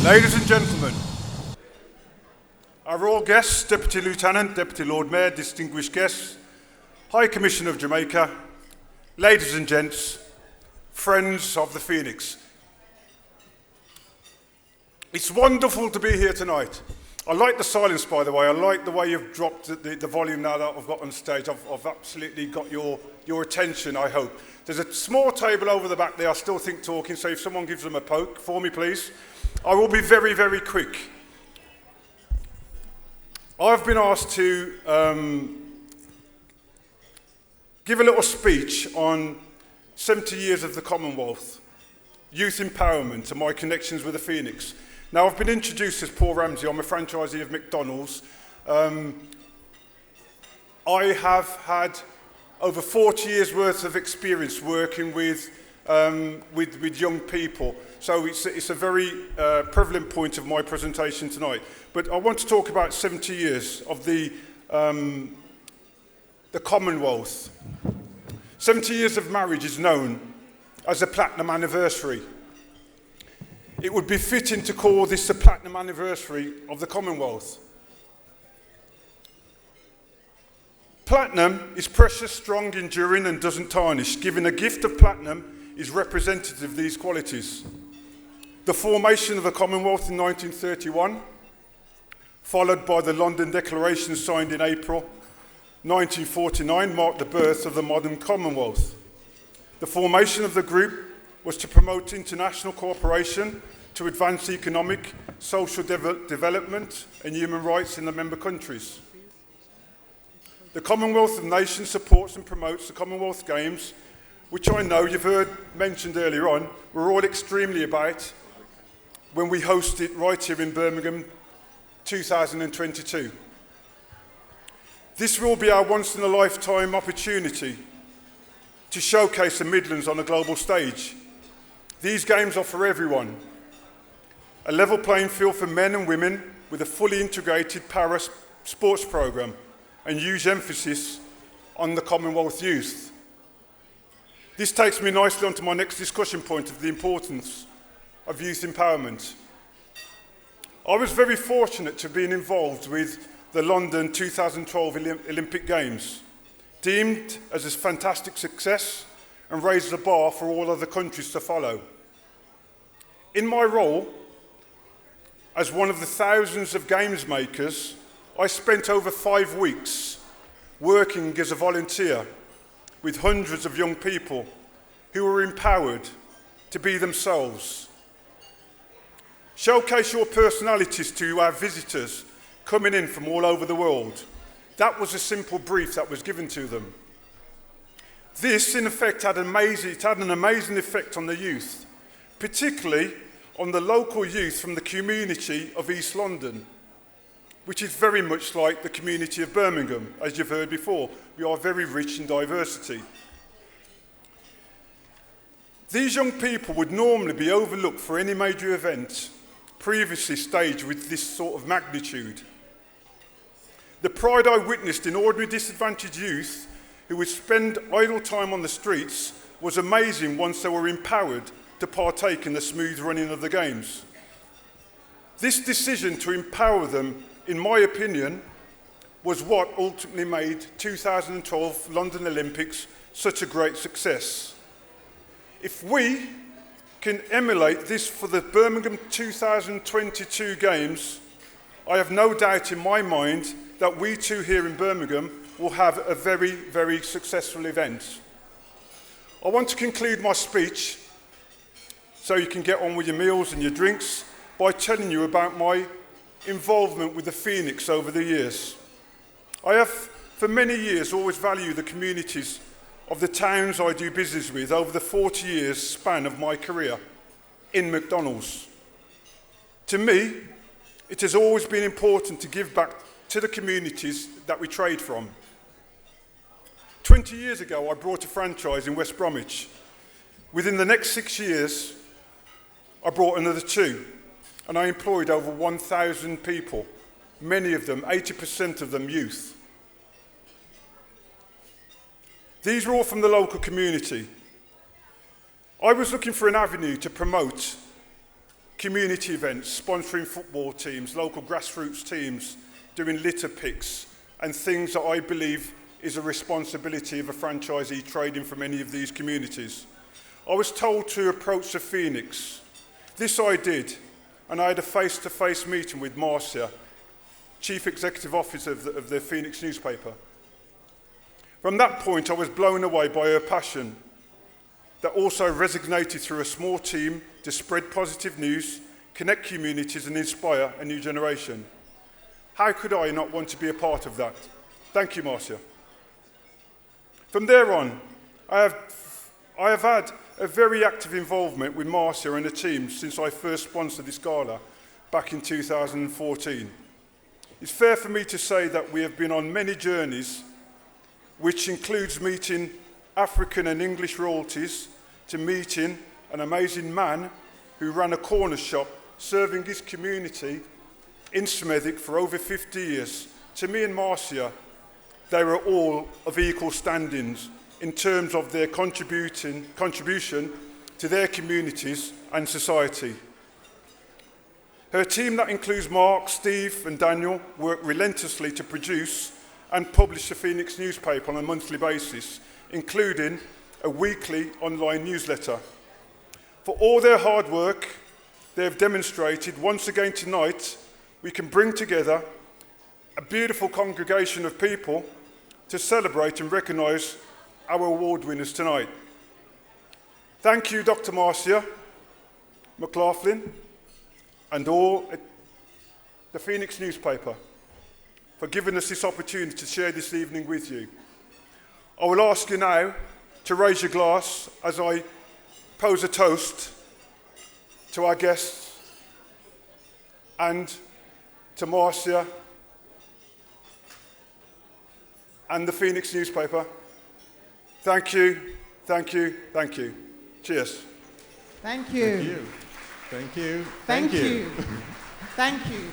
Ladies and gentlemen, our Royal guests, Deputy Lieutenant, Deputy Lord Mayor, distinguished guests, High Commissioner of Jamaica, ladies and gents, friends of the Phoenix. It's wonderful to be here tonight. I like the silence, by the way. I like the way you've dropped the volume now that I've got on stage. I've absolutely got your attention, I hope. There's a small table over the back there. I still think talking, so if someone gives them a poke for me, please. I will be very, very quick. I've been asked to give a little speech on 70 years of the Commonwealth, youth empowerment, and my connections with the Phoenix. Now, I've been introduced as Paul Ramsey. I'm a franchisee of McDonald's. I have had over 40 years' worth of experience working with young people. So it's a very prevalent point of my presentation tonight. But I want to talk about 70 years of the Commonwealth. 70 years of marriage is known as the Platinum Anniversary. It would be fitting to call this the Platinum Anniversary of the Commonwealth. Platinum is precious, strong, enduring, and doesn't tarnish. Giving a gift of platinum is representative of these qualities. The formation of the Commonwealth in 1931, followed by the London Declaration signed in April 1949, marked the birth of the modern Commonwealth. The formation of the group was to promote international cooperation to advance economic, social development and human rights in the member countries. The Commonwealth of Nations supports and promotes the Commonwealth Games, which I know you've heard mentioned earlier on, we're all extremely about when we host it right here in Birmingham 2022. This will be our once-in-a-lifetime opportunity to showcase the Midlands on a global stage. These games are for everyone. A level playing field for men and women with a fully integrated para sports programme and huge emphasis on the Commonwealth youth. This takes me nicely onto my next discussion point of the importance of youth empowerment. I was very fortunate to have been involved with the London 2012 Olympic Games, deemed as a fantastic success and raised the bar for all other countries to follow. In my role as one of the thousands of games makers, I spent over 5 weeks working as a volunteer with hundreds of young people who were empowered to be themselves. Showcase your personalities to our visitors coming in from all over the world. That was a simple brief that was given to them. This, in effect, had an amazing effect on the youth, particularly on the local youth from the community of East London, which is very much like the community of Birmingham, as you've heard before. We are very rich in diversity. These young people would normally be overlooked for any major event previously staged with this sort of magnitude. The pride I witnessed in ordinary disadvantaged youth who would spend idle time on the streets was amazing once they were empowered to partake in the smooth running of the games. This decision to empower them, in my opinion, was what ultimately made 2012 London Olympics such a great success. If we can emulate this for the Birmingham 2022 Games, I have no doubt in my mind that we too here in Birmingham will have a very, very successful event. I want to conclude my speech, so you can get on with your meals and your drinks, by telling you about my involvement with the Phoenix over the years. I have, for many years, always valued the communities of the towns I do business with over the 40 years span of my career in McDonald's. To me, it has always been important to give back to the communities that we trade from. 20 years ago, I brought a franchise in West Bromwich. Within the next 6 years, I brought another 2, and I employed over 1,000 people, many of them, 80% of them, youth. These were all from the local community. I was looking for an avenue to promote community events, sponsoring football teams, local grassroots teams, doing litter picks, and things that I believe is a responsibility of a franchisee trading from any of these communities. I was told to approach the Phoenix. This I did, and I had a face-to-face meeting with Marcia, Chief Executive Officer of the Phoenix newspaper. From that point, I was blown away by her passion that also resonated through a small team to spread positive news, connect communities, and inspire a new generation. How could I not want to be a part of that? Thank you, Marcia. From there on, I have had a very active involvement with Marcia and the team since I first sponsored this gala back in 2014. It's fair for me to say that we have been on many journeys, which includes meeting African and English royalties, to meeting an amazing man who ran a corner shop serving his community in Smethwick for over 50 years. To me and Marcia, they were all of equal standings in terms of their contribution to their communities and society. Her team, that includes Mark, Steve and Daniel, work relentlessly to produce and publish the Phoenix newspaper on a monthly basis, including a weekly online newsletter. For all their hard work, they have demonstrated once again tonight we can bring together a beautiful congregation of people to celebrate and recognise our award winners tonight. Thank you, Dr. Marcia McLaughlin and all at the Phoenix newspaper for giving us this opportunity to share this evening with you. I will ask you now to raise your glass as I pose a toast to our guests and to Marcia and the Phoenix newspaper. Thank you, thank you, thank you. Cheers. Thank you. Thank you. Thank you. Thank you. Thank you.